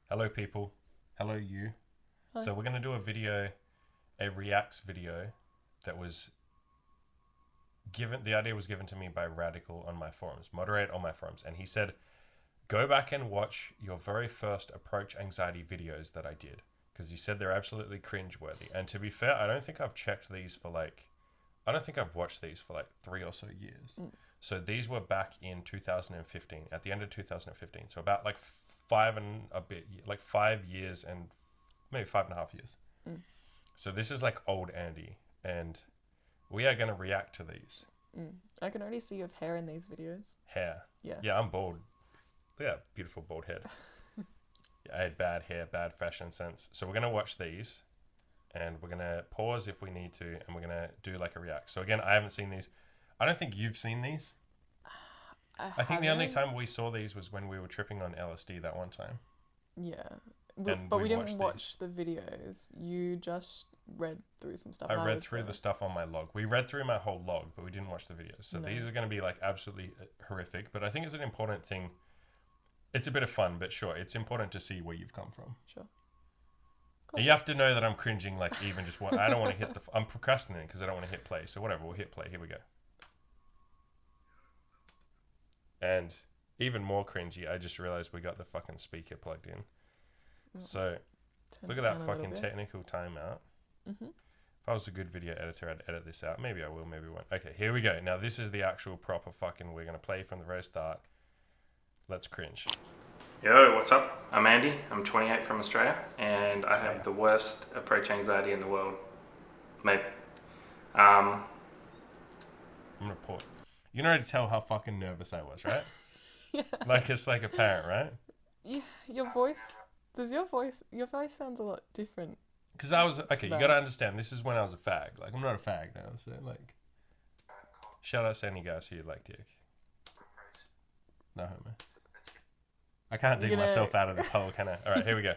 Hello people. Hello you. Hi. So we're going to do a reacts video that was the idea was given to me by Radical on my forums, moderate on my forums. And he said, go back and watch your very first approach anxiety videos that I did. Because he said they're absolutely cringeworthy. And to be fair, I don't think I've watched these for like 3 or so years. So these were back in 2015, at the end of 2015. So about like 5 years and maybe 5.5 years. So this is like old Andy, and we are going to react to these. I can already see you have hair in these videos. Hair. Yeah. Yeah, I'm bald. Yeah, beautiful bald head. Yeah, I had bad hair, bad fashion sense. So we're going to watch these, and we're going to pause if we need to, and we're going to do like a react. So again, I haven't seen these. I don't think you've seen these. I think the only time we saw these was when we were tripping on LSD that one time. Yeah. And But we we didn't watched watch the videos. You just read through some stuff. I and read was through there. the stuff on my log. We read through my whole log, but we didn't watch the videos. So No. these are going to be like absolutely horrific. But I think it's an important thing. It's a bit of fun, but sure, it's important to see where you've come from. Sure. Cool. You have to know that I'm cringing, like even just what I don't want to hit I'm procrastinating because I don't want to hit play. So whatever, we'll hit play. Here we go. And even more cringy, I just realized we got the fucking speaker plugged in. So Turn look it at down that a little fucking bit. technical timeout. Mhm. If I was a good video editor, I'd edit this out. Maybe I will, maybe I won't. Okay, here we go. Now this is the actual proper fucking, we're going to play from the very start. Let's cringe. Yo, what's up? I'm Andy. I'm 28 from Australia, and I have the worst approach anxiety in the world. Maybe. I'm going to pause. You can already tell how fucking nervous I was, right? Yeah. Like it's like a parent, right? Yeah. Your voice. Your voice sounds a lot different. Because I was, okay, you No. got to understand, this is when I was a fag. Like, I'm not a fag now, so like, shout out to any guys who like dick. No homo. I can't dig myself out of this hole, can I? All right, here we go.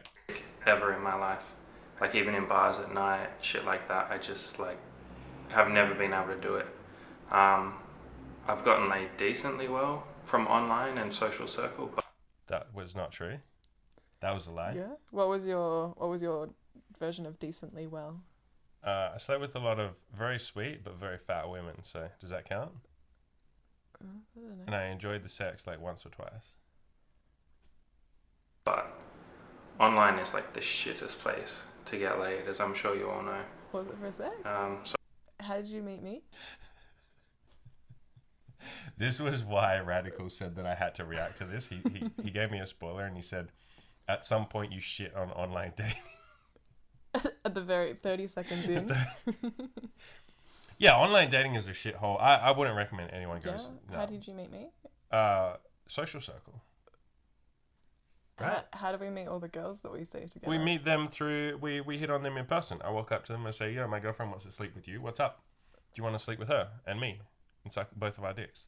Ever in my life. Like, even in bars at night, shit like that, I just, like, have never been able to do it. I've gotten laid decently well from online and social circle, but That was not true. That was a lie. Yeah. What was your version of decently well? I slept with a lot of very sweet but very fat women, so does that count? I don't know. And I enjoyed the sex like once or twice. online is, like, the shittest place to get laid, as I'm sure you all know. Was it for a sec? So How did you meet me? This was why Radical said that I had to react to this. He gave me a spoiler and he said, at some point you shit on online dating. At the very 30 seconds in. Yeah, online dating is a shithole. I wouldn't recommend anyone Yeah. goes. No. How did you meet me? Social circle. Right. How do we meet all the girls that we see together? We meet them through, we hit on them in person. I walk up to them and say, yo, my girlfriend wants to sleep with you. What's up? Do you want to sleep with her and me? And suck both of our dicks.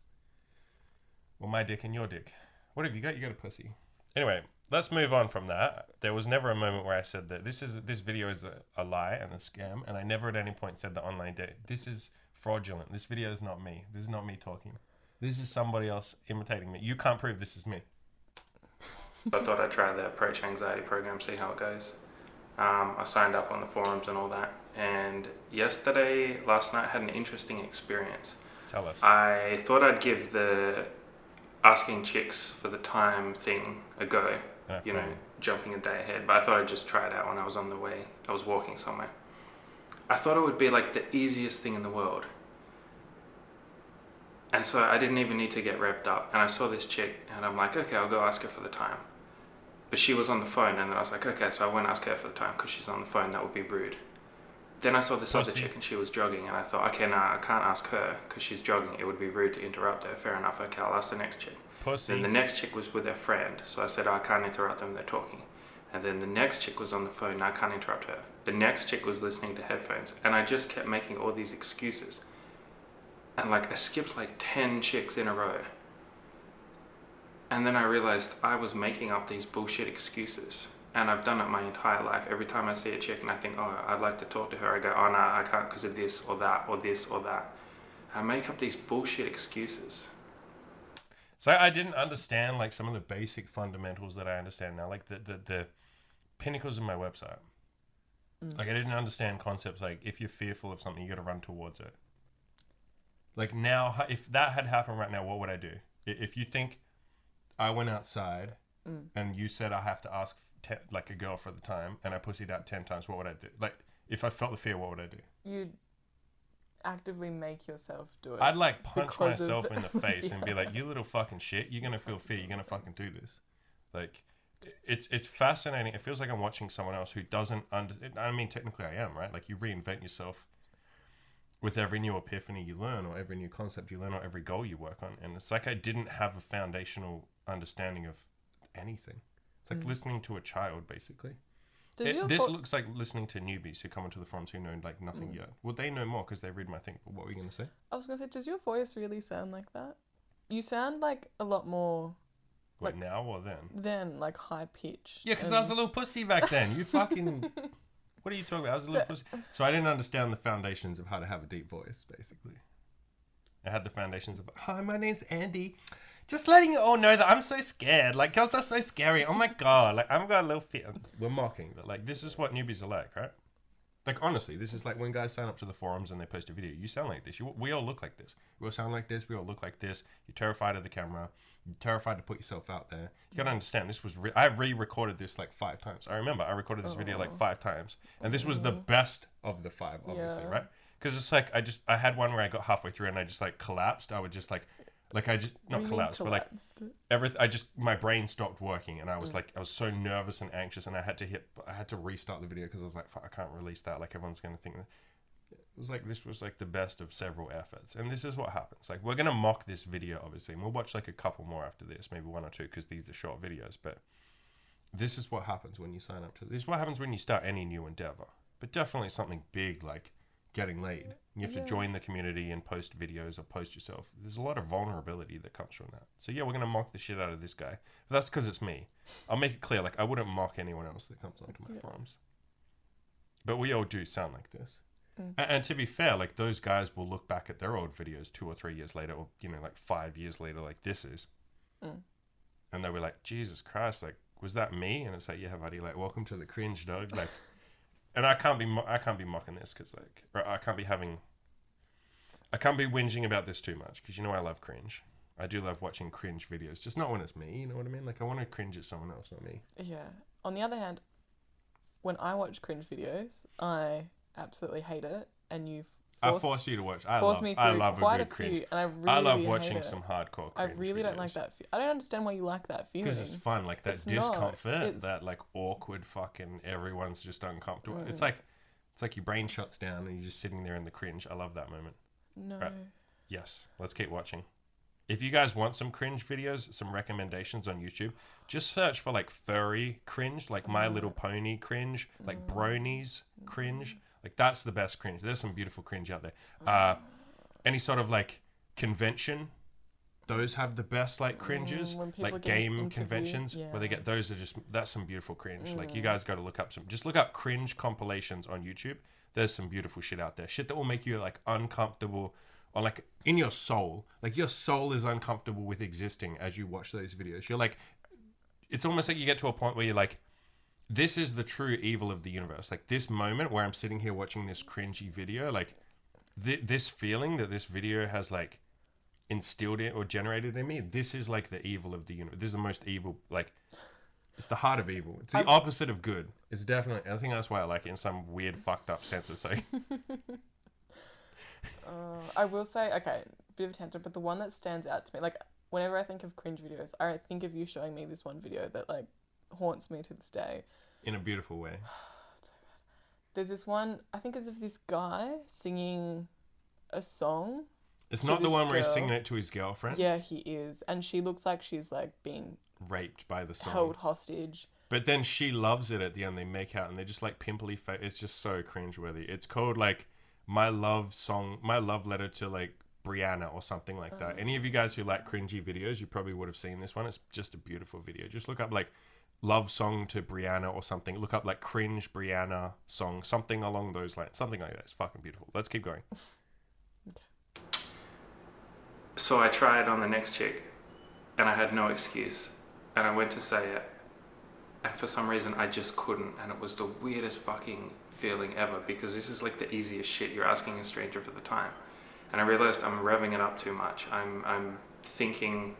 Well, my dick and your dick. What have you got? You got a pussy. Anyway, let's move on from that. There was never a moment where I said that this video is a lie and a scam, and I never at any point said that online date. This is fraudulent. This video is not me. This is not me talking. This is somebody else imitating me. You can't prove this is me. I thought I'd try the approach anxiety program, see how it goes. I signed up on the forums and all that, and last night, I had an interesting experience. Tell us. I thought I'd give the asking chicks for the time thing a go, jumping a day ahead, but I thought I'd just try it out when I was on the way. I was walking somewhere. I thought it would be like the easiest thing in the world. And so I didn't even need to get revved up. And I saw this chick, and I'm like, okay, I'll go ask her for the time. But she was on the phone, and then I was like, okay, so I won't ask her for the time because she's on the phone. That would be rude. Then I saw this other chick, and she was jogging, and I thought, okay, I can't ask her because she's jogging. It would be rude to interrupt her. Fair enough. Okay, I'll ask the next chick. Pussy. Then the next chick was with her friend, so I said, I can't interrupt them. They're talking. And then the next chick was on the phone, and I can't interrupt her. The next chick was listening to headphones, and I just kept making all these excuses. And like I skipped like 10 chicks in a row. And then I realized I was making up these bullshit excuses. And I've done it my entire life. Every time I see a chick and I think, oh, I'd like to talk to her, I go, oh no, I can't because of this or that or this or that. I make up these bullshit excuses. So I didn't understand like some of the basic fundamentals that I understand now, like the pinnacles of my website. Like I didn't understand concepts like if you're fearful of something, you got to run towards it. Like now, if that had happened right now, what would I do? If you think I went outside and you said I have to ask like a girl for the time and I pussied out 10 times, what would I do? Like if I felt the fear, what would I do? You'd actively make yourself do it. I'd like punch because of myself in the face fear. and be like, you little fucking shit, you're going to feel fear, you're going to fucking do this. Like, it's fascinating. It feels like I'm watching someone else who doesn't I mean, technically I am, right? Like you reinvent yourself with every new epiphany you learn or every new concept you learn or every goal you work on. And it's like I didn't have a foundational understanding of anything. It's like listening to a child, basically. This looks like listening to newbies who come into the forums who know like nothing yet. Well, they know more because they read my thing. But what were you going to say? I was going to say, does your voice really sound like that? You sound like a lot more... Like now or then? Then, like high pitched. Yeah, because I was a little pussy back then. You fucking... What are you talking about? I was a little pussy. So I didn't understand the foundations of how to have a deep voice, basically. I had the foundations of, hi, my name's Andy. Just letting you all know that I'm so scared. Like, girls are so scary. Oh my God. Like, I've got a little fear. We're mocking, but like, this is what newbies are like, right? Like, honestly, this is like when guys sign up to the forums and they post a video. You sound like this. We all look like this. We all sound like this. We all look like this. You're terrified of the camera. You're terrified to put yourself out there. You gotta understand, this was... I re-recorded this like 5 times. I remember I recorded this video like 5 times. And this was the best of the 5, obviously, right? Because it's like, I had one where I got halfway through and I just like collapsed. I would just not collapsed, but like my brain stopped working and I was like, I was so nervous and anxious and I had to restart the video because I was like, fuck, I can't release that. Like everyone's going to think that. It was like, this was like the best of several efforts. And this is what happens. Like we're going to mock this video, obviously, and we'll watch like a couple more after this, maybe 1 or 2, because these are short videos. But this is what happens when you sign up to this. This is what happens when you start any new endeavor. But definitely something big like getting laid. You have to join the community and post videos or post yourself. There's a lot of vulnerability that comes from that. So yeah, we're going to mock the shit out of this guy. But that's because it's me. I'll make it clear, like I wouldn't mock anyone else that comes onto my forums. But we all do sound like this. And to be fair, like those guys will look back at their old videos 2 or 3 years later, or like 5 years later, like this is, and they'll be like, Jesus Christ, like was that me? And it's like, yeah, buddy, like welcome to the cringe, dog. Like, and I can't be mocking this because like I can't be whinging about this too much because I love cringe. I do love watching cringe videos, just not when it's me. You know what I mean? Like I want to cringe at someone else, not me. Yeah. On the other hand, when I watch cringe videos, I absolutely hate it, and I force you to watch. I love a good cringe. And I love watching some hardcore cringe. I really don't like that. I don't understand why you like that feeling. Because it's fun, like that discomfort, that like awkward fucking everyone's just uncomfortable. It's like your brain shuts down and you're just sitting there in the cringe. I love that moment. No. Right. Yes, let's keep watching. If you guys want some cringe videos, some recommendations on YouTube, just search for like furry cringe, like My Little Pony cringe, like bronies cringe. Like that's the best cringe. There's some beautiful cringe out there. Any sort of like convention, those have the best like cringes. Like game conventions where they get those that's some beautiful cringe. Like you guys got to look up cringe compilations on YouTube. There's some beautiful shit out there. Shit that will make you like uncomfortable or like in your soul. Like your soul is uncomfortable with existing as you watch those videos. You're like, it's almost like you get to a point where you're like, this is the true evil of the universe. Like this moment where I'm sitting here watching this cringy video, like this feeling that this video has like instilled it or generated in me, this is like the evil of the universe. This is the most evil, like it's the heart of evil. It's the opposite of good. It's definitely, I think that's why I like it in some weird fucked up sense. It's like... I will say, okay, bit of a tangent, but the one that stands out to me, like whenever I think of cringe videos, I think of you showing me this one video that like haunts me to this day. In a beautiful way. So bad. There's this one, I think it's of this guy singing a song. It's not the one where he's singing it to his girlfriend? Yeah, he is. And she looks like she's like being... raped by the song. Held hostage. But then she loves it at the end. They make out and they're just like pimply face. It's just so cringeworthy. It's called like My Love Letter to like Brianna or something like that. Any of you guys who like cringy videos, you probably would have seen this one. It's just a beautiful video. Just look up like love song to Brianna or something. Look up like cringe Brianna song, something along those lines. Something like that. It's fucking beautiful. Let's keep going. So I tried on the next chick and I had no excuse, and I went to say it, and for some reason I just couldn't, and it was the weirdest fucking feeling ever, because this is like the easiest shit. You're asking a stranger for the time, and I realized I'm revving it up too much. I'm thinking,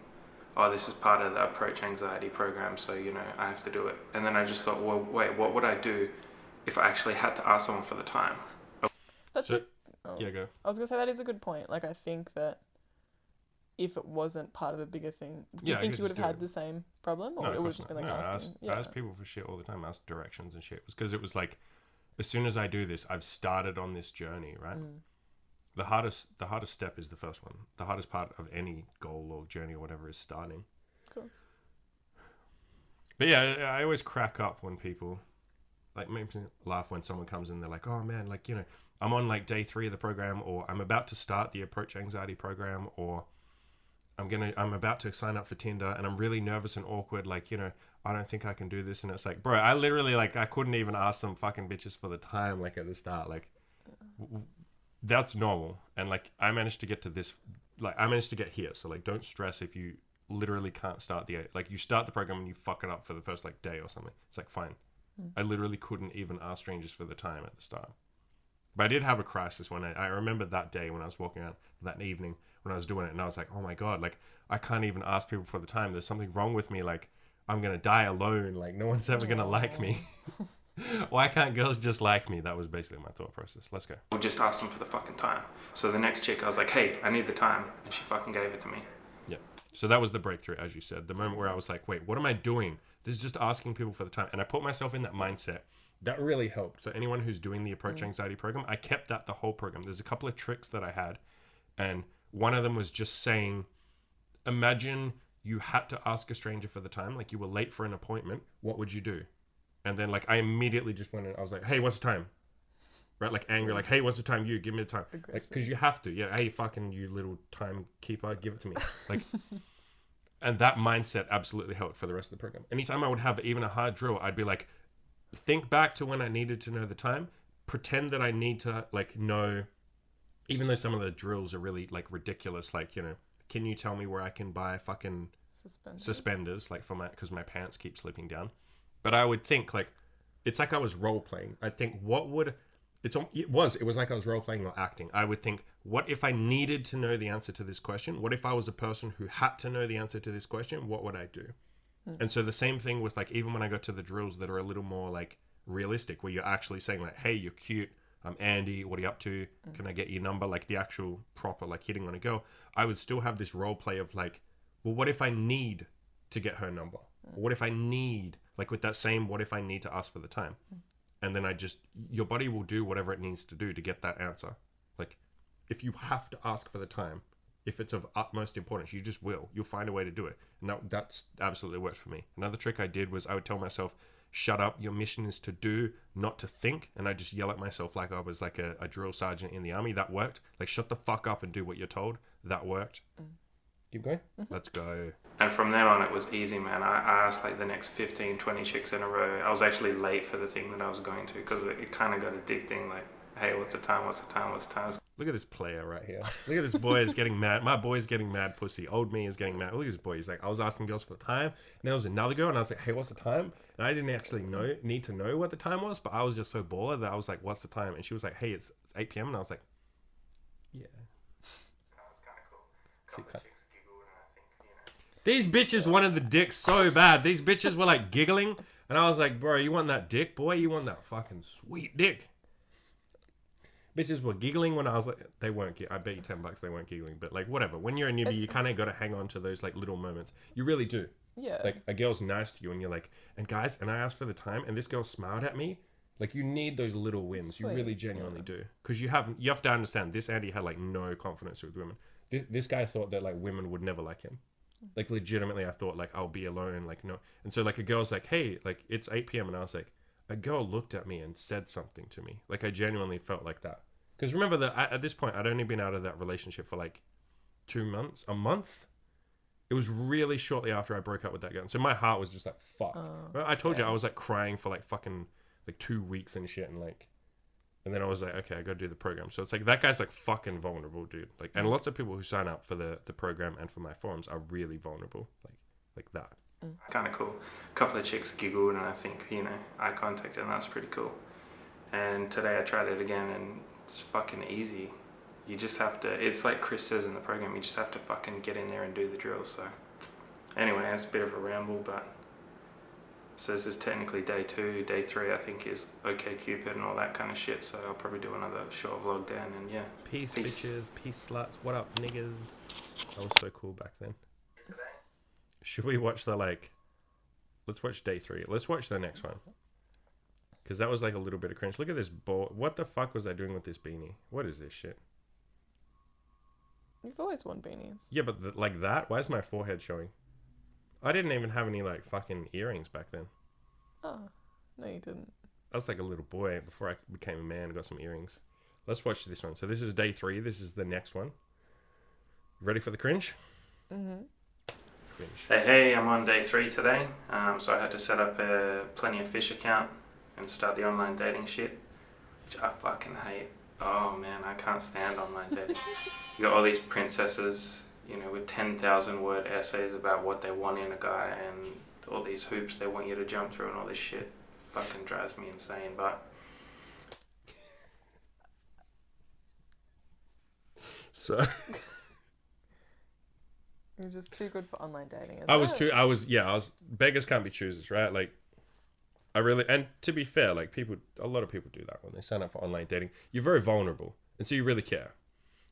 oh, this is part of the approach anxiety program, so you know I have to do it. And then I just thought, well, wait, what would I do if I actually had to ask someone for the time? That's So- oh. Yeah, go. I was gonna say that is a good point. Like I think that if it wasn't part of a bigger thing, do you I think could you would just have do had it. the same problem, or No, it of would have course just been not. like No, asking? I ask people for shit all the time. I ask directions and shit. Because it was like, as soon as I do this, I've started on this journey, right? The hardest step is the first one. The hardest part of any goal or journey or whatever is starting. Of course. But yeah, I always crack up when people, like, make me laugh when someone comes in. They're like, "Oh man, like, you know, I'm on like day 3 of the program, or I'm about to start the approach anxiety program, or I'm about to sign up for Tinder, and I'm really nervous and awkward. Like, you know, I don't think I can do this." And it's like, bro, I literally, like, I couldn't even ask them fucking bitches for the time, like, at the start. Like, that's normal. And like, I managed to get to this, like, I managed to get here. So like, don't stress if you literally can't start like, you start the program and you fuck it up for the first like day or something. It's like, fine. I literally couldn't even ask strangers for the time at the start. But I did have a crisis when I remember that day when I was walking out that evening when I was doing it, and I was like, oh my God, like, I can't even ask people for the time. There's something wrong with me. Like, I'm going to die alone. Like, no one's ever going to like me. Why can't girls just like me? That was basically my thought process. Let's go. We'll just ask them for the fucking time. So the next chick, I was like, hey, I need the time, and she fucking gave it to me. Yeah. So that was the breakthrough, as you said. The moment where I was like, wait, what am I doing? This is just asking people for the time. And I put myself in that mindset. That really helped. So anyone who's doing the approach anxiety program, I kept that the whole program. There's a couple of tricks that I had. And one of them was just saying, imagine you had to ask a stranger for the time, like you were late for an appointment. What would you do? And then like, I immediately just went in. I was like, hey, what's the time? Right? Like angry, like, hey, what's the time? You give me the time. Like, because you have to. Yeah. Hey, fucking you little timekeeper, give it to me. Like, and that mindset absolutely helped for the rest of the program. Anytime I would have even a hard drill, I'd be like, think back to when I needed to know the time. Pretend that I need to like know, even though some of the drills are really like ridiculous. Like, you know, can you tell me where I can buy fucking suspenders like for because my pants keep slipping down. But I would think like, it's like I was role playing. I think it was like I was role playing or acting. I would think, what if I needed to know the answer to this question? What if I was a person who had to know the answer to this question? What would I do? And so the same thing with like, even when I got to the drills that are a little more like realistic, where you're actually saying like, hey, you're cute, I'm Andy, what are you up to? Can I get your number? Like the actual proper like hitting on a girl. I would still have this role play of like, well, what if I need to get her number? Or what if I need, like with that same, what if I need to ask for the time? And then your body will do whatever it needs to do to get that answer. Like, if you have to ask for the time, if it's of utmost importance, you just will. You'll find a way to do it. And that's absolutely worked for me. Another trick I did was I would tell myself, shut up, your mission is to do, not to think. And I just yell at myself like I was like a drill sergeant in the army. That worked. Like, shut the fuck up and do what you're told. That worked. Keep going. Let's go. And from then on, it was easy, man. I asked like the next 15, 20 chicks in a row. I was actually late for the thing that I was going to because it kind of got addicting. Like, hey, what's the time? What's the time? What's the time? Look at this player right here. Look at this boy is getting mad. My boy's getting mad pussy. Old me is getting mad. Look at this boy. He's like, I was asking girls for the time. And there was another girl and I was like, hey, what's the time? And I didn't actually need to know what the time was, but I was just so bored that I was like, what's the time? And she was like, hey, it's 8 p.m. And I was like, yeah. That was kind of cool. Couple of chicks giggled and I think, you know. These bitches wanted the dick so bad. These bitches were like giggling. And I was like, bro, you want that dick, boy? You want that fucking sweet dick. Bitches were giggling when I was like, they weren't. I bet you $10 they weren't giggling, but like whatever. When you're a newbie, you kind of got to hang on to those like little moments. You really do. Yeah. Like a girl's nice to you, and you're like, and guys, and I asked for the time, and this girl smiled at me. Like you need those little wins. Sweet. You really genuinely do, because you have to understand. This Andy had like no confidence with women. This guy thought that like women would never like him. Like legitimately, I thought like I'll be alone. Like no, and so like a girl's like, hey, like it's 8 p.m. and I was like, a girl looked at me and said something to me. Like I genuinely felt like that. Because remember that at this point, I'd only been out of that relationship for like 2 months, a month. It was really shortly after I broke up with that girl. So my heart was just like, fuck. I told you, I was like crying for like fucking like 2 weeks and shit. And like, And then I was like, okay, I got to do the program. So it's like, that guy's like fucking vulnerable, dude. Like, and lots of people who sign up for the program and for my forums are really vulnerable. Like that. Kind of cool. A couple of chicks giggled, and I think, eye contact, and that's pretty cool. And today I tried it again, and it's fucking easy. You just have to, it's like Chris says in the program, you just have to fucking get in there and do the drill. So anyway, it's a bit of a ramble, but so this is technically day 2. Day 3 I think is OkCupid and all that kind of shit, so I'll probably do another short vlog then, and yeah. Peace, bitches, peace, sluts. What up, niggas? That was so cool back then. Should we watch let's watch day 3. Let's watch the next one. Because that was like a little bit of cringe. Look at this ball. What the fuck was I doing with this beanie? What is this shit? You've always worn beanies. Yeah, but like that? Why is my forehead showing? I didn't even have any like fucking earrings back then. Oh, no you didn't. I was like a little boy before I became a man. I got some earrings. Let's watch this one. So this is day 3. This is the next one. Ready for the cringe? Mm-hmm. Cringe. Hey, I'm on day 3 today. So I had to set up a Plenty of Fish account and start the online dating shit, which I fucking hate. Oh man, I can't stand online dating. You got all these princesses, with 10,000 word essays about what they want in a guy and all these hoops they want you to jump through and all this shit. Fucking drives me insane, but... So... You're just too good for online dating. I was beggars can't be choosers, right? Like, and to be fair, like a lot of people do that when they sign up for online dating. You're very vulnerable, and so you really care.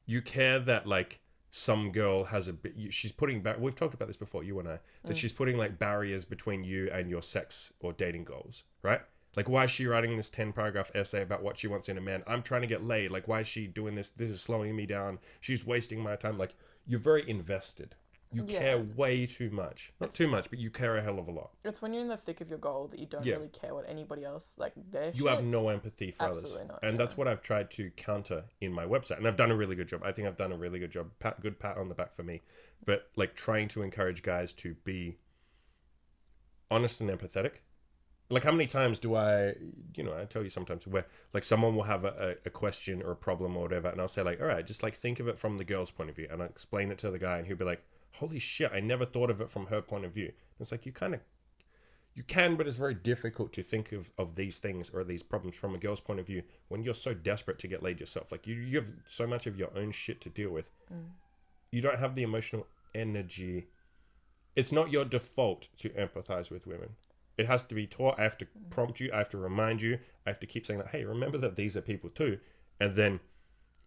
You care that like some girl has she's putting back. We've talked about this before, you and I, that she's putting like barriers between you and your sex or dating goals, right? Like, why is she writing this 10-paragraph essay about what she wants in a man? I'm trying to get laid. Like, why is she doing this? This is slowing me down. She's wasting my time. Like, you're very invested. You care way too much. Not too much, but you care a hell of a lot. It's when you're in the thick of your goal that you don't really care what anybody else, like, their You have no empathy for Absolutely others. not, And that's what I've tried to counter in my website. And I've done a really good job. I think I've done a really good job. Good pat on the back for me. But, like, trying to encourage guys to be honest and empathetic. Like, how many times do I tell you sometimes where, like, someone will have a question or a problem or whatever, and I'll say, like, all right, just, like, think of it from the girl's point of view. And I'll explain it to the guy, and he'll be like, holy shit, I never thought of it from her point of view. It's like, you can, but it's very difficult to think of these things or these problems from a girl's point of view when you're so desperate to get laid yourself. Like, you have so much of your own shit to deal with. You don't have the emotional energy. It's not your default to empathize with women. It has to be taught. I have to prompt you. I have to remind you. I have to keep saying that, hey, remember that these are people too. And then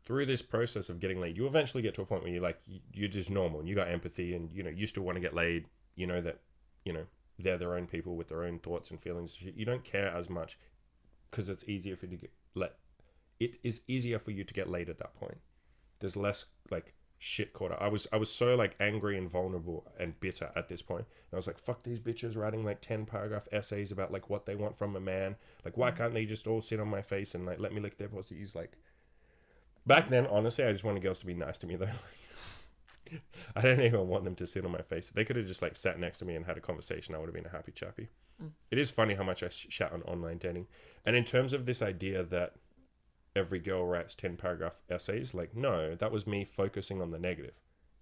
through this process of getting laid, you eventually get to a point where you're just normal and you got empathy and, you still want to get laid. You know that, they're their own people with their own thoughts and feelings. You don't care as much because it's easier for you to it is easier for you to get laid at that point. There's less like shit caught up. I was so like angry and vulnerable and bitter at this point. And I was like, fuck these bitches writing like 10-paragraph essays about like what they want from a man. Like, why can't they just all sit on my face and like let me lick their pussies? Like, back then, honestly, I just wanted girls to be nice to me though. I didn't even want them to sit on my face. They could have just like sat next to me and had a conversation. I would have been a happy chappy. It is funny how much I shout on online dating. And in terms of this idea that every girl writes 10-paragraph essays, like, no, that was me focusing on the negative.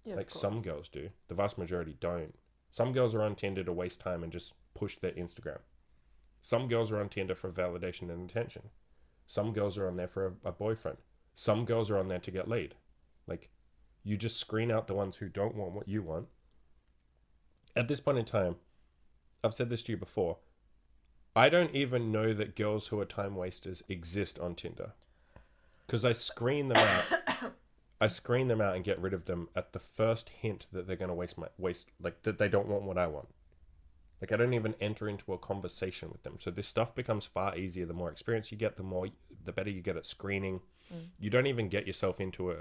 Yeah, like, some girls do. The vast majority don't. Some girls are on Tinder to waste time and just push their Instagram. Some girls are on Tinder for validation and attention. Some girls are on there for a boyfriend. Some girls are on there to get laid. Like, you just screen out the ones who don't want what you want. At this point in time, I've said this to you before, I don't even know that girls who are time wasters exist on Tinder. Because I screen them out. I screen them out and get rid of them at the first hint that they're going to waste, like, that they don't want what I want. Like, I don't even enter into a conversation with them. So this stuff becomes far easier. The more experience you get, the better you get at screening. You don't even get yourself into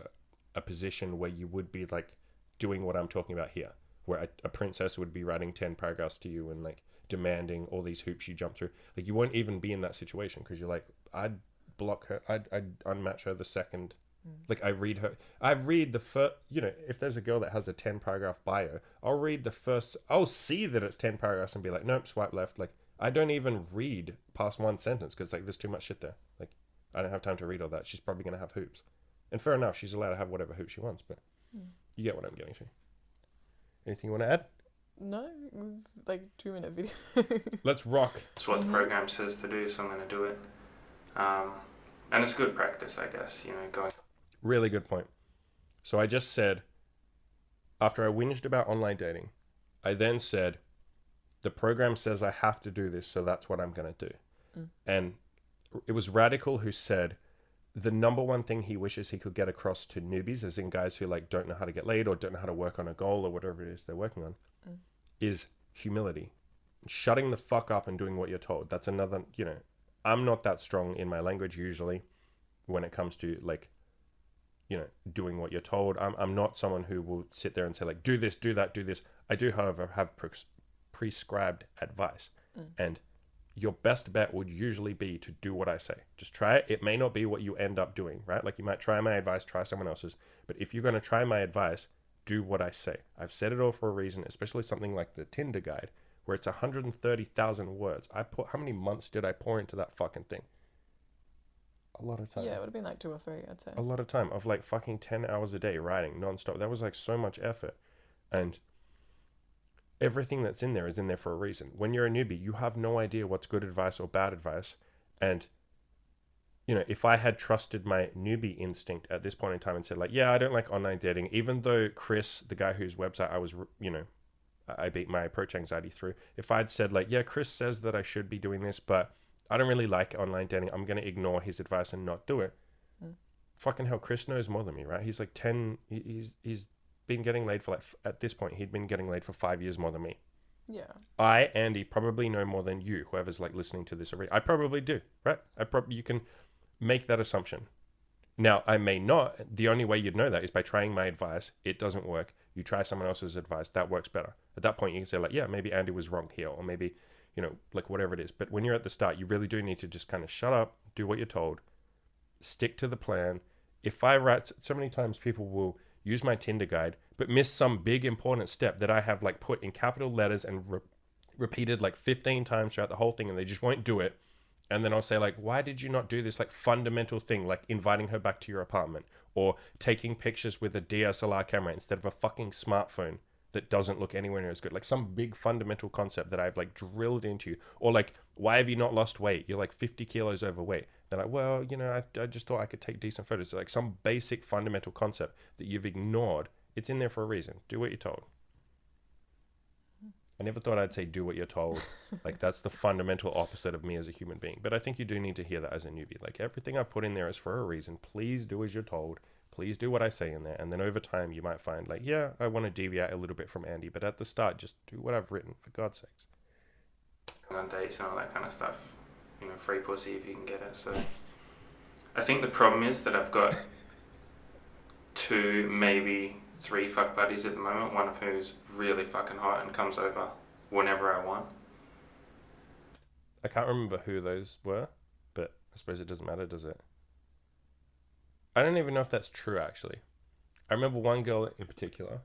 a position where you would be like doing what I'm talking about here, where a princess would be writing 10 paragraphs to you and like demanding all these hoops you jump through. Like, you won't even be in that situation because you're like, I'd block her, I'd unmatch her the second. Like, I read the first, if there's a girl that has a 10-paragraph bio, I'll see that it's 10 paragraphs and be like, nope, swipe left. Like, I don't even read past one sentence because like there's too much shit there. Like, I don't have time to read all that. She's probably going to have hoops. And fair enough, she's allowed to have whatever hoop she wants, but you get what I'm getting to. Anything you want to add? No, it's like 2-minute video. Let's rock. It's what the program says to do, so I'm going to do it. And it's good practice, I guess, going. Really good point. So I just said, after I whinged about online dating, I then said, the program says I have to do this, so that's what I'm going to do. And it was Radical who said the number one thing he wishes he could get across to newbies, as in guys who like don't know how to get laid or don't know how to work on a goal or whatever it is they're working on, is humility. Shutting the fuck up and doing what you're told. That's another, I'm not that strong in my language usually when it comes to like, doing what you're told. I'm not someone who will sit there and say like, do this, do that, do this. I do, however, have prescribed advice. And your best bet would usually be to do what I say. Just try it. It may not be what you end up doing, right? Like you might try my advice, try someone else's. But if you're going to try my advice, do what I say. I've said it all for a reason, especially something like the Tinder guide, where it's 130,000 words. How many months did I pour into that fucking thing? A lot of time. Yeah, it would have been like 2 or 3, I'd say. A lot of time of like fucking 10 hours a day writing nonstop. That was like so much effort. And everything that's in there is in there for a reason. When you're a newbie, you have no idea what's good advice or bad advice. And, if I had trusted my newbie instinct at this point in time and said like, yeah, I don't like online dating, even though Chris, the guy whose website I was, I beat my approach anxiety through. If I'd said like, yeah, Chris says that I should be doing this, but I don't really like online dating, I'm going to ignore his advice and not do it. Fucking hell, Chris knows more than me, right? He's like 10, he's been getting laid for like, at this point, he'd been getting laid for 5 years more than me. Yeah. I, Andy, probably know more than you, whoever's like listening to this already. I probably do, right? You can make that assumption. Now, I may not. The only way you'd know that is by trying my advice. It doesn't work. You try someone else's advice. That works better. At that point, you can say like, yeah, maybe Andy was wrong here, or maybe, like whatever it is. But when you're at the start, you really do need to just kind of shut up, do what you're told, stick to the plan. If I write, so many times people will use my Tinder guide, but miss some big important step that I have like put in capital letters and repeated like 15 times throughout the whole thing, and they just won't do it. And then I'll say like, why did you not do this like fundamental thing, like inviting her back to your apartment or taking pictures with a DSLR camera instead of a fucking smartphone that doesn't look anywhere near as good? Like some big fundamental concept that I've like drilled into you. Or like, why have you not lost weight? You're like 50 kilos overweight. They're like, well, I just thought I could take decent photos. So like some basic fundamental concept that you've ignored. It's in there for a reason. Do what you're told. I never thought I'd say do what you're told. Like that's the fundamental opposite of me as a human being. But I think you do need to hear that as a newbie. Like everything I put in there is for a reason. Please do as you're told. Please do what I say in there. And then over time you might find like, yeah, I want to deviate a little bit from Andy. But at the start, just do what I've written, for God's sakes. On dates and all that kind of stuff. Free pussy if you can get it. So I think the problem is that I've got 2, maybe 3 fuck buddies at the moment, one of who's really fucking hot and comes over whenever I want. I can't remember who those were, but I suppose it doesn't matter, does it? I don't even know if that's true, actually. I remember one girl in particular.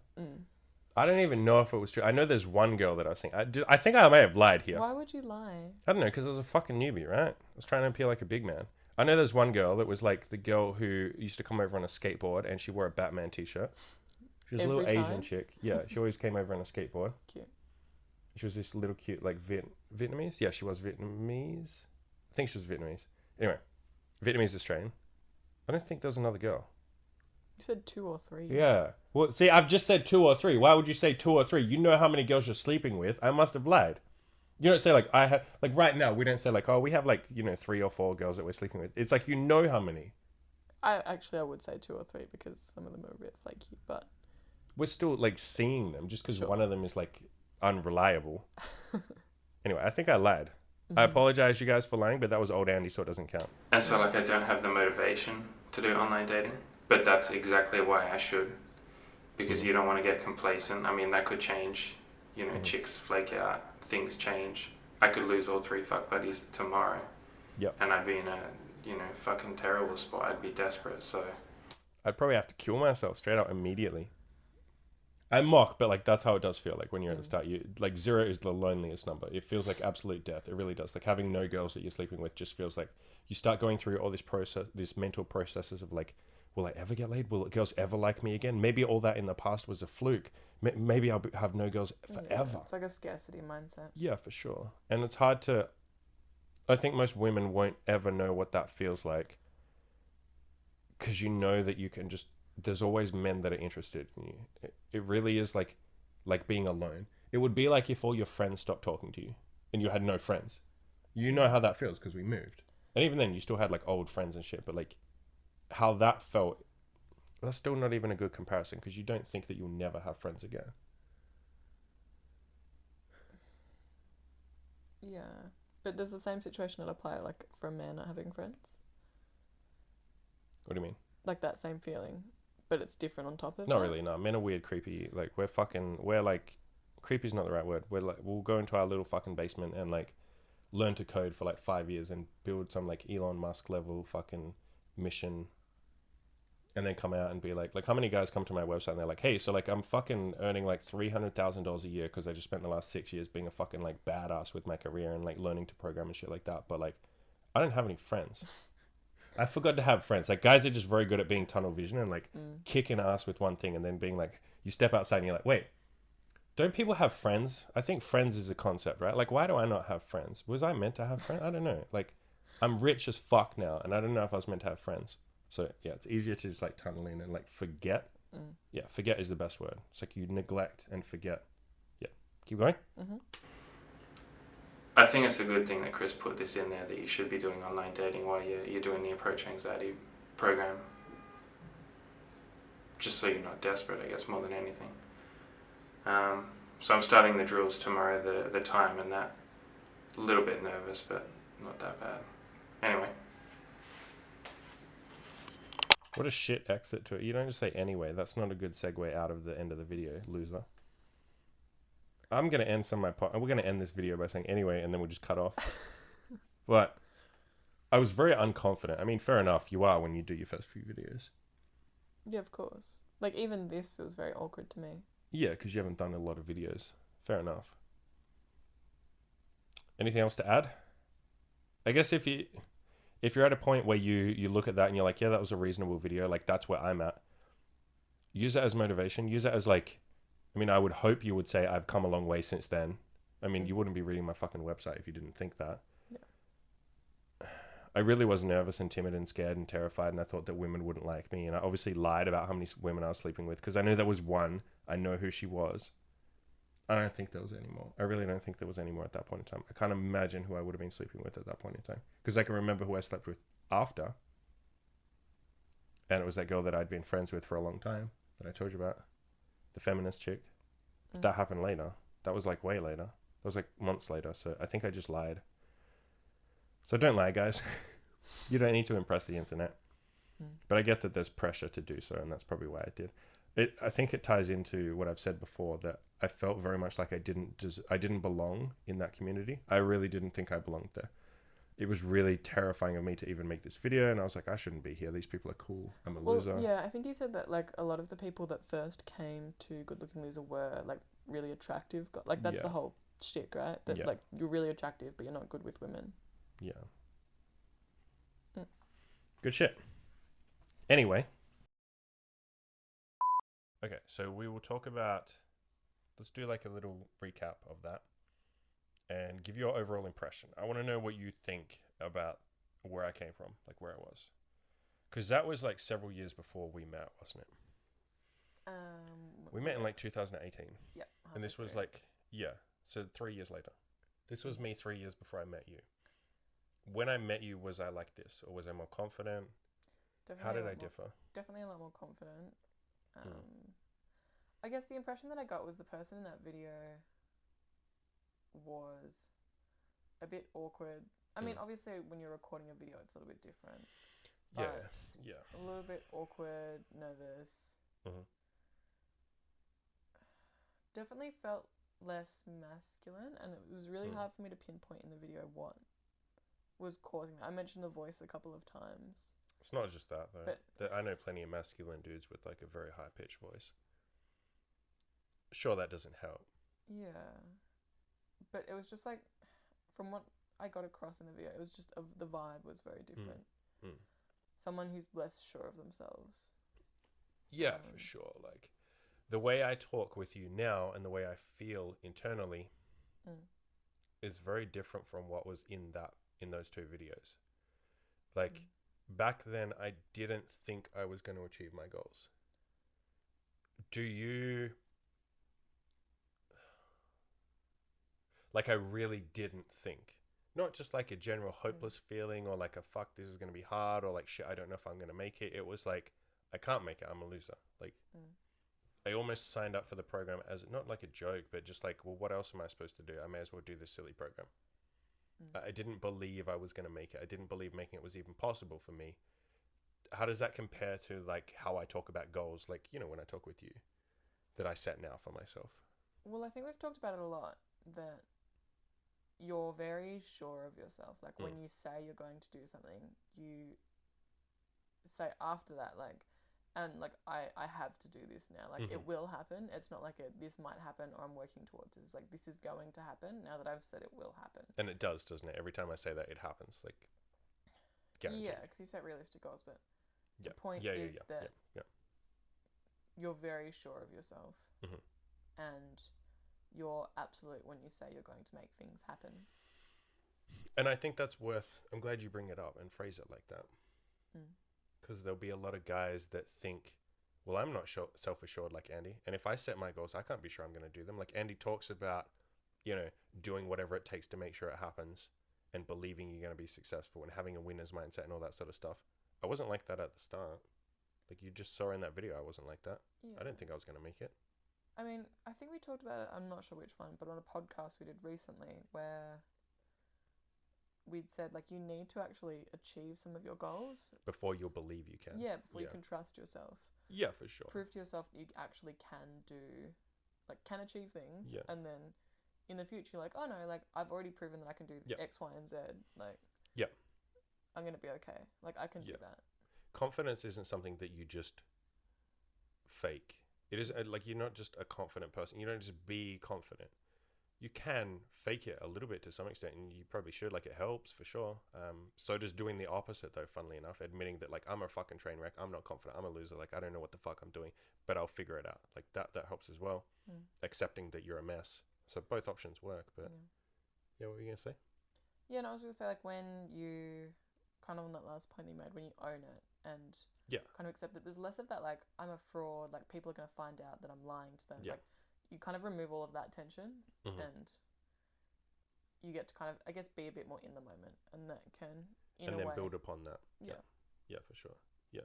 I don't even know if it was true. I know there's one girl that I was thinking. I think I may have lied here. Why would you lie? I don't know, because I was a fucking newbie, right? I was trying to appear like a big man. I know there's one girl that was like the girl who used to come over on a skateboard and she wore a Batman t-shirt. She was a little Asian chick. Yeah, she always came over on a skateboard. Cute. She was this little cute, like Vietnamese. Yeah, she was Vietnamese. I think she was Vietnamese. Anyway, Vietnamese Australian. I don't think there was another girl. You said 2 or 3. Yeah. Well, see, I've just said 2 or 3. Why would you say 2 or 3? You know how many girls you're sleeping with. I must have lied. You don't say like I had like right now. We don't say like, oh, we have like 3 or 4 girls that we're sleeping with. It's like how many. I would say 2 or 3 because some of them are a bit flaky, but we're still like seeing them just because sure. One of them is like unreliable. Anyway, I think I lied. I apologize, you guys, for lying, but that was old Andy, so it doesn't count. And so like I don't have the motivation to do online dating, but that's exactly why I should, because you don't want to get complacent. I mean, that could change. Chicks flake out, things change. I could lose all 3 fuck buddies tomorrow. Yep. And I'd be in a fucking terrible spot. I'd be desperate. So I'd probably have to kill myself straight out immediately. I mock, but like that's how it does feel. Like when you're at the Mm. start, you like 0 is the loneliest number. It feels like absolute death. It really does. Like having no girls that you're sleeping with just feels like you start going through all this process, these mental processes of like, will I ever get laid? Will girls ever like me again? Maybe all that in the past was a fluke. Maybe have no girls forever. Yeah, it's like a scarcity mindset. Yeah, for sure. And it's hard to. I think most women won't ever know what that feels like, because you know that you can just. There's always men that are interested in you. It really is like being alone. It would be like if all your friends stopped talking to you and you had no friends. You know how that feels because we moved. And even then, you still had like old friends and shit. But like how that felt, that's still not even a good comparison because you don't think that you'll never have friends again. Yeah. But does the same situation not apply, like, for a man not having friends? What do you mean? Like that same feeling, but it's different on top of Not that? really. No, men are weird, creepy. Like we're like, creepy's not the right word. We're like, we'll go into our little fucking basement and like learn to code for like 5 years and build some like Elon Musk level fucking mission, and then come out and be like how many guys come to my website and they're like, hey, so like I'm fucking earning like $300,000 a year because I just spent the last 6 years being a fucking like badass with my career and like learning to program and shit like that, but like I don't have any friends. I forgot to have friends. Like guys are just very good at being tunnel vision and like kicking ass with one thing and then being like, you step outside and you're like, wait, don't people have friends? I think friends is a concept, right? Like, why do I not have friends? Was I meant to have friends? I don't know. Like, I'm rich as fuck now, and I don't know if I was meant to have friends. So yeah, it's easier to just like tunnel in and like forget. Yeah, forget is the best word. It's like you neglect and forget. Yeah, keep going. I think it's a good thing that Chris put this in there, that you should be doing online dating while you're doing the approach anxiety program. Just so you're not desperate, I guess, more than anything. So I'm starting the drills tomorrow, the time and that. A little bit nervous, but not that bad. Anyway. What a shit exit to it. You don't just say anyway. That's not a good segue out of the end of the video, loser. I'm going to end we're going to end this video by saying anyway, and then we'll just cut off. But I was very unconfident. I mean, fair enough, you are when you do your first few videos. Yeah, of course. Like, even this feels very awkward to me. Yeah, because you haven't done a lot of videos. Fair enough. Anything else to add? I guess if you're at a point where you look at that and you're like, yeah, that was a reasonable video, like that's where I'm at. Use it as motivation. Use it as like, I mean, I would hope you would say I've come a long way since then. I mean, you wouldn't be reading my fucking website if you didn't think that. Yeah. I really was nervous and timid and scared and terrified, and I thought that women wouldn't like me. And I obviously lied about how many women I was sleeping with because I knew there was one. I know who she was. I don't think there was any more. I really don't think there was any more at that point in time. I can't imagine who I would have been sleeping with at that point in time. Because I can remember who I slept with after. And it was that girl that I'd been friends with for a long time that I told you about. The feminist chick. But that happened later. That was like way later. That was like months later. So I think I just lied. So don't lie, guys. You don't need to impress the internet. But I get that there's pressure to do so, and that's probably why I did. I think it ties into what I've said before, that I felt very much like I didn't belong in that community. I really didn't think I belonged there. It was really terrifying of me to even make this video, and I was like, I shouldn't be here. These people are cool. I'm a loser. Yeah, I think you said that like a lot of the people that first came to Good Looking Loser were like really attractive. Like that's the whole shtick, right? That like you're really attractive, but you're not good with women. Yeah. Good shit. Anyway. Okay, so we will talk about, let's do like a little recap of that and give your overall impression. I want to know what you think about where I came from, like where I was. Because that was like several years before we met, wasn't it? We met in like 2018. Yeah. And this was like, so 3 years later. This was me 3 years before I met you. When I met you, was I like this? Or was I more confident? Definitely How did I differ? Definitely a lot more confident. I guess the impression that I got was the person in that video was a bit awkward. I mean, obviously, when you're recording a video, it's a little bit different. But Yeah. A little bit awkward, nervous. Definitely felt less masculine, and it was really hard for me to pinpoint in the video what was causing that. I mentioned the voice a couple of times. It's not just that, though. I know plenty of masculine dudes with like a very high-pitched voice. Sure, that doesn't help. Yeah. But it was just like, from what I got across in the video, it was just the vibe was very different. Someone who's less sure of themselves. Yeah, for sure. Like, the way I talk with you now and the way I feel internally is very different from what was in those 2 videos. Like, back then, I didn't think I was going to achieve my goals. Do you... Like, I really didn't think. Not just like a general hopeless feeling or like a fuck, this is going to be hard, or like shit, I don't know if I'm going to make it. It was like, I can't make it, I'm a loser. Like, I almost signed up for the program as not like a joke, but just like, well, what else am I supposed to do? I may as well do this silly program. I didn't believe I was going to make it. I didn't believe making it was even possible for me. How does that compare to like how I talk about goals? Like, you know, when I talk with you, that I set now for myself. Well, I think we've talked about it a lot, that you're very sure of yourself. Like, when you say you're going to do something, you say after that, like, and like, I have to do this now. Like, it will happen. It's not like this might happen or I'm working towards this. It's like, this is going to happen now that I've said it will happen. And it does, doesn't it? Every time I say that, it happens. Like, guaranteed. Yeah, because you set realistic goals, but the point is that you're very sure of yourself. And you're absolute when you say you're going to make things happen. And I think that's I'm glad you bring it up and phrase it like that. Because there'll be a lot of guys that think, well, I'm not self-assured like Andy. And if I set my goals, I can't be sure I'm going to do them. Like Andy talks about, you know, doing whatever it takes to make sure it happens and believing you're going to be successful and having a winner's mindset and all that sort of stuff. I wasn't like that at the start. Like you just saw in that video, I wasn't like that. Yeah. I didn't think I was going to make it. I mean, I think we talked about it, I'm not sure which one, but on a podcast we did recently where we'd said, like, you need to actually achieve some of your goals. Before you'll believe you can. Yeah, before you can trust yourself. Yeah, for sure. Prove to yourself that you actually can achieve things. Yeah. And then in the future, you're like, oh no, like, I've already proven that I can do X, Y, and Z. Like, I'm going to be okay. Like, I can do that. Confidence isn't something that you just fake. It is like, you're not just a confident person. You don't just be confident. You can fake it a little bit to some extent, and you probably should. Like, it helps for sure. So does doing the opposite, though, funnily enough, admitting that, like, I'm a fucking train wreck. I'm not confident. I'm a loser. Like, I don't know what the fuck I'm doing, but I'll figure it out. Like, that helps as well. Accepting that you're a mess. So both options work, but what were you going to say? Yeah, and I was going to say, like, when you kind of on that last point you made, when you own it and kind of accept that there's less of that, like, I'm a fraud, like, people are going to find out that I'm lying to them. Like, you kind of remove all of that tension and you get to kind of, I guess, be a bit more in the moment, and that can, in a way... And then build upon that. Yeah, for sure. Yeah.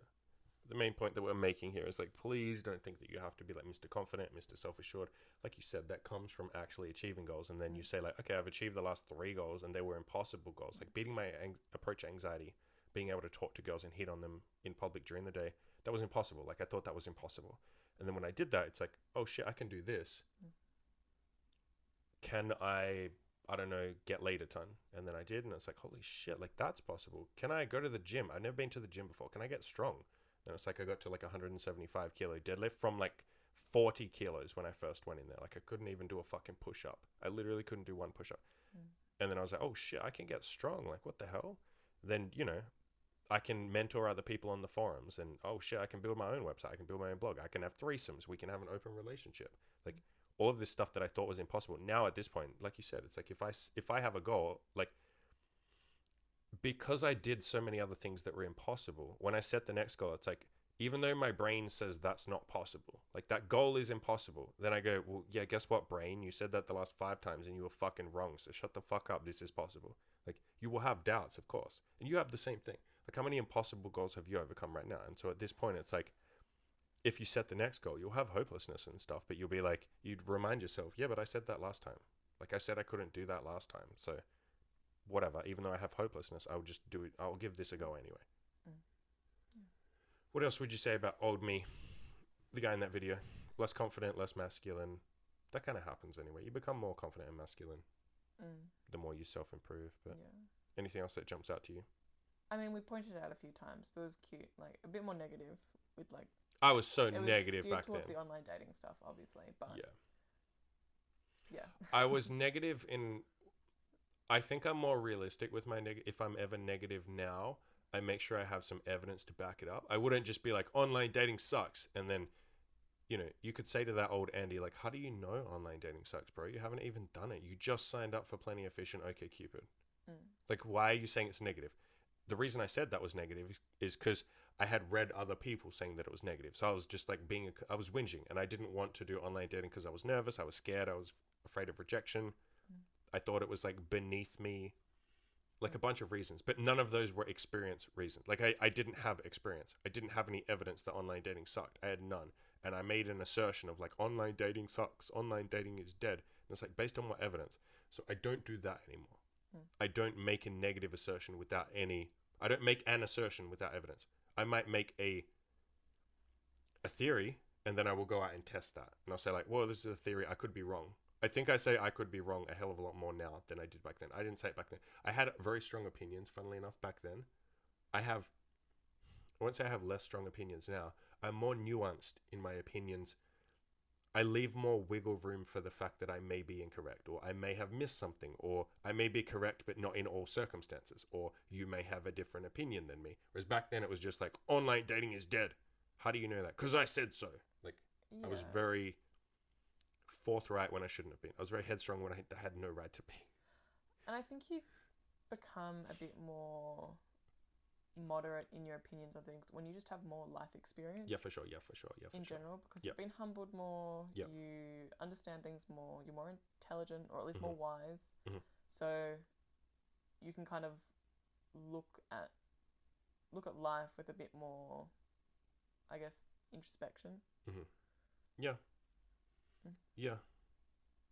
The main point that we're making here is, like, please don't think that you have to be, like, Mr. Confident, Mr. Self-Assured. Like you said, that comes from actually achieving goals, and then you say, like, okay, I've achieved the last 3 goals, and they were impossible goals. Like, beating my approach anxiety, being able to talk to girls and hit on them in public during the day, that was impossible. Like, I thought that was impossible. And then when I did that, it's like, oh shit, I can do this. Can I don't know, get laid a ton? And then I did, and it's like, holy shit, like, that's possible. Can I go to the gym? I've never been to the gym before. Can I get strong? And it's like, I got to like 175 kilo deadlift from like 40 kilos when I first went in there. Like, I couldn't even do a fucking push-up. I literally couldn't do one push-up. And then I was like, oh shit, I can get strong. Like, what the hell? Then, you know, I can mentor other people on the forums, and oh shit, I can build my own website. I can build my own blog. I can have threesomes. We can have an open relationship. Like, all of this stuff that I thought was impossible. Now at this point, like you said, it's like, if I have a goal, like, because I did so many other things that were impossible, when I set the next goal, it's like, even though my brain says that's not possible, like, that goal is impossible, then I go, well, yeah, guess what, brain? You said that the last 5 times and you were fucking wrong. So shut the fuck up. This is possible. Like, you will have doubts, of course. And you have the same thing. Like, how many impossible goals have you overcome right now? And so at this point, it's like, if you set the next goal, you'll have hopelessness and stuff, but you'll be like, you'd remind yourself, yeah, but I said that last time. Like, I said I couldn't do that last time. So whatever, even though I have hopelessness, I'll just do it. I'll give this a go anyway. What else would you say about old me, the guy in that video? Less confident, less masculine. That kind of happens anyway. You become more confident and masculine the more you self-improve. But anything else that jumps out to you? I mean, we pointed it out a few times, but it was cute. Like, a bit more negative with, like... I was so negative back then. Towards the online dating stuff, obviously, but... Yeah. Yeah. I was negative in. I think I'm more realistic with my if I'm ever negative now, I make sure I have some evidence to back it up. I wouldn't just be like, online dating sucks, and then, you could say to that old Andy, like, how do you know online dating sucks, bro? You haven't even done it. You just signed up for Plenty of Fish and OkCupid. Like, why are you saying it's negative? The reason I said that was negative is because I had read other people saying that it was negative. So I was just like I was whinging, and I didn't want to do online dating because I was nervous, I was scared, I was afraid of rejection. I thought it was like beneath me, like a bunch of reasons, but none of those were experience reasons. Like I didn't have experience. I didn't have any evidence that online dating sucked. I had none. And I made an assertion of like, online dating sucks, online dating is dead. And it's like, based on what evidence? So I don't do that anymore. I don't make a negative assertion without I don't make an assertion without evidence. I might make a theory, and then I will go out and test that. And I'll say like, well, this is a theory. I could be wrong. I think I say I could be wrong a hell of a lot more now than I did back then. I didn't say it back then. I had very strong opinions, funnily enough, back then. I won't say I have less strong opinions now. I'm more nuanced in my opinions. I leave more wiggle room for the fact that I may be incorrect, or I may have missed something, or I may be correct but not in all circumstances, or you may have a different opinion than me. Whereas back then it was just like, online dating is dead. How do you know that? Because I said so. Like, I was very forthright when I shouldn't have been. I was very headstrong when I had no right to be. And I think you become a bit more moderate in your opinions on things when you just have more life experience. Yeah, for sure. In general, because you've been humbled more, you understand things more, you're more intelligent, or at least more wise. So you can kind of look at life with a bit more, I guess, introspection. Yeah.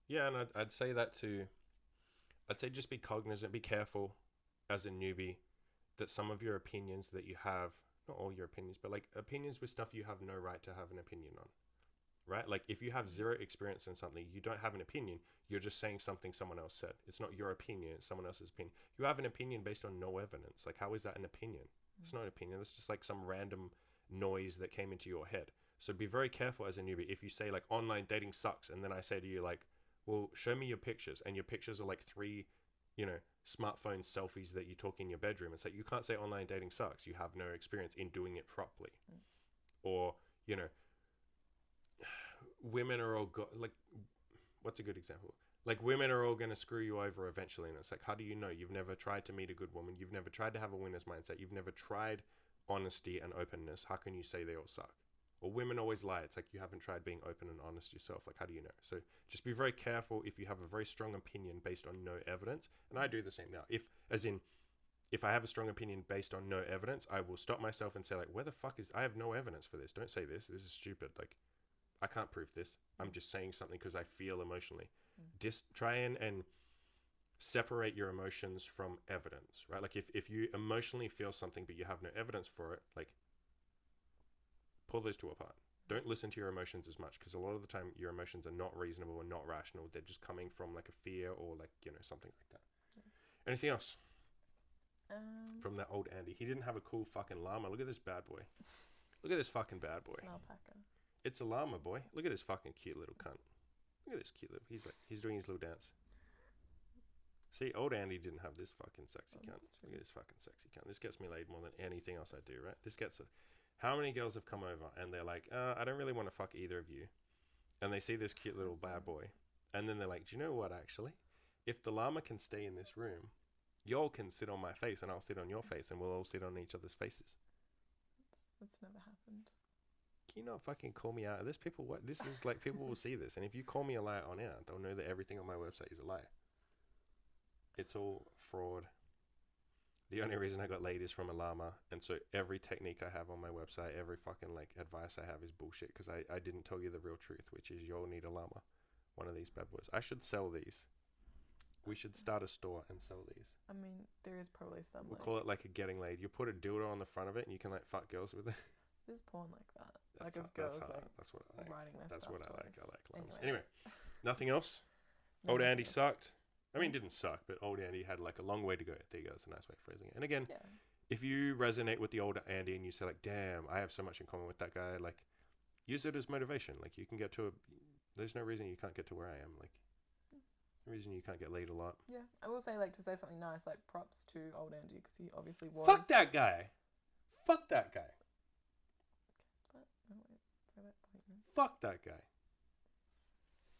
Yeah, and I'd say that too. I'd say just be cognizant, be careful as a newbie that some of your opinions that you have, not all your opinions, but like opinions with stuff you have no right to have an opinion on, right? Like if you have zero experience in something, you don't have an opinion. You're just saying something someone else said. It's not your opinion, it's someone else's opinion. You have an opinion based on no evidence. Like, how is that an opinion? It's not an opinion. It's just like some random noise that came into your head. So be very careful as a newbie. If you say like, online dating sucks, and then I say to you like, well, show me your pictures, and your pictures are like 3, smartphone selfies that you took in your bedroom. It's like, you can't say online dating sucks. You have no experience in doing it properly. Or, women are all like, what's a good example? Like, women are all going to screw you over eventually. And it's like, how do you know? You've never tried to meet a good woman. You've never tried to have a winner's mindset. You've never tried honesty and openness. How can you say they all suck? Or women always lie. It's like, you haven't tried being open and honest yourself. Like, how do you know? So just be very careful if you have a very strong opinion based on no evidence. And I do the same now. If I have a strong opinion based on no evidence, I will stop myself and say like, where the fuck I have no evidence for this. Don't say this. This is stupid. Like, I can't prove this. I'm just saying something because I feel emotionally. Just try and separate your emotions from evidence, right? Like if you emotionally feel something but you have no evidence for it, like, pull those two apart. Don't listen to your emotions as much, because a lot of the time your emotions are not reasonable and not rational. They're just coming from like a fear or like, something like that. Anything else from that old Andy? He didn't have a cool fucking llama. Look at this bad boy. Look at this fucking bad boy. It's an alpaca. It's a llama, boy. Look at this fucking cute little cunt. Look at this cute little. He's doing his little dance. See, old Andy didn't have this fucking sexy cunt. Look at this fucking sexy cunt. This gets me laid more than anything else I do, right? How many girls have come over and they're like, I don't really want to fuck either of you. And they see this cute little bad boy. And then they're like, do you know what, actually? If the llama can stay in this room, y'all can sit on my face and I'll sit on your face and we'll all sit on each other's faces. That's never happened. Can you not fucking call me out? This is like, people will see this. And if you call me a liar on air, they'll know that everything on my website is a lie. It's all fraud. The only reason I got laid is from a llama, and so every technique I have on my website, every fucking like advice I have is bullshit, because I didn't tell you the real truth, which is you'll need a llama, one of these bad boys. I should sell these. We should start a store and sell these. I mean, there is probably some. We'll call it like a getting laid. You put a dildo on the front of it, and you can like fuck girls with it. There's porn like that. Like of girls like that's what I like. writing their That's stuff. what I like. I like llamas. Anyway, nothing else. No, Old Andy yes. sucked. I mean, didn't suck, but old Andy had like a long way to go. There you go. That's a nice way of phrasing it. And again, if you resonate with the older Andy and you say like, damn, I have so much in common with that guy, like, use it as motivation. Like, you can get to there's no reason you can't get to where I am. Like, reason you can't get laid a lot. Yeah, I will say, like, to say something nice, like, props to old Andy, because he obviously was. Fuck that guy. Fuck that guy. But, no, wait, say that point, man. Fuck that guy.